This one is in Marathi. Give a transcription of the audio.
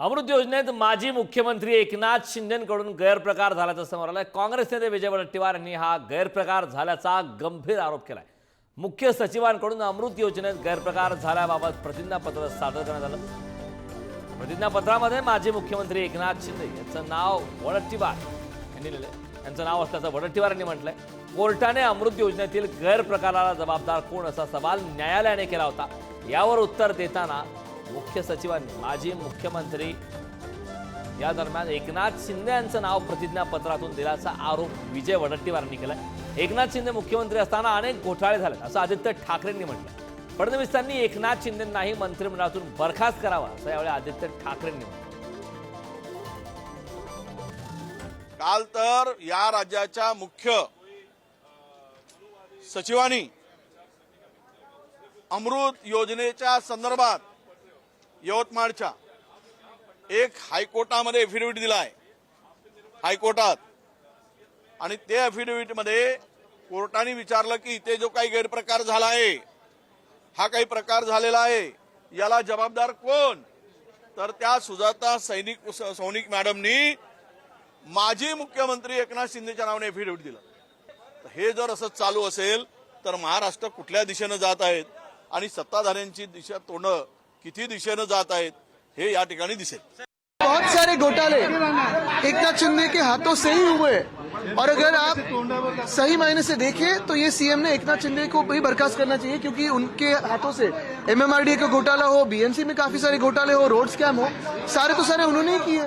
अमृत योजनेत माजी मुख्यमंत्री एकनाथ शिंदेंकडून गैरप्रकार झाल्याचं समोर आलंय। काँग्रेस नेते विजय वडेट्टीवार यांनी हा गैरप्रकार झाल्याचा गंभीर आरोप केलाय। मुख्य सचिवांकडून अमृत योजनेत गैरप्रकार झाल्याबाबत प्रतिज्ञापत्र सादर करण्यात आलं। प्रतिज्ञापत्रामध्ये माजी मुख्यमंत्री एकनाथ शिंदे यांचं नाव वडेट्टीवार यांनी लिहिलंय। यांचं नाव असल्याचं वडेट्टीवार यांनी म्हटलंय। कोर्टाने अमृत योजनेतील गैरप्रकाराला जबाबदार कोण असा सवाल न्यायालयाने केला होता। यावर उत्तर देताना मुख्य सचिवांनी माजी मुख्यमंत्री या दरम्यान एकनाथ शिंदे यांचं नाव प्रतिज्ञापत्रातून दिल्याचा आरोप विजय वडेट्टीवार यांनी केलाय। एकनाथ शिंदे मुख्यमंत्री असताना अनेक घोटाळे झाले असं आदित्य ठाकरेंनी म्हटलं। फडणवीसांनी एकनाथ शिंदेंनाही मंत्रिमंडळातून बरखास्त करावा असं यावेळी आदित्य ठाकरेंनी म्हटलं। काल तर या राज्याच्या मुख्य सचिवांनी अमृत योजनेच्या संदर्भात यवतमाळच्या एक हायकोर्टामध्ये एफिडेव्हिट दिलाय हायकोर्टात, आणि त्या एफिडेव्हिटमध्ये कोर्टाने विचारलं की इथे जो काही गैरप्रकार झाला आहे, हा काही प्रकार झालेला आहे, याला जबाबदार कोण? तर त्या सुजाता सौनिक मॅडमनी माजी मुख्यमंत्री एकनाथ शिंदेच्या नावाने एफिडेव्हिट दिलं। हे जर असं चालू असेल तर महाराष्ट्र कुठल्या दिशेनं जात आहेत आणि सत्ताधाऱ्यांची दिशा तोंड किती दिशेनं जात आहेत हे या ठिकाणी दिसेल। बहुत सारे घोटाले एकनाथ शिंदे के हाथों से ही हुए, और अगर आप सही मायने से देखें तो ये सीएम ने एकनाथ शिंदे को भी बर्खास्त करना चाहिए, क्योंकि उनके हाथों से एमएमआरडीए का घोटाला हो, बीएमसी में काफी सारे घोटाले हो, रोड स्कैम हो, सारे तो सारे उन्होंने ही किए।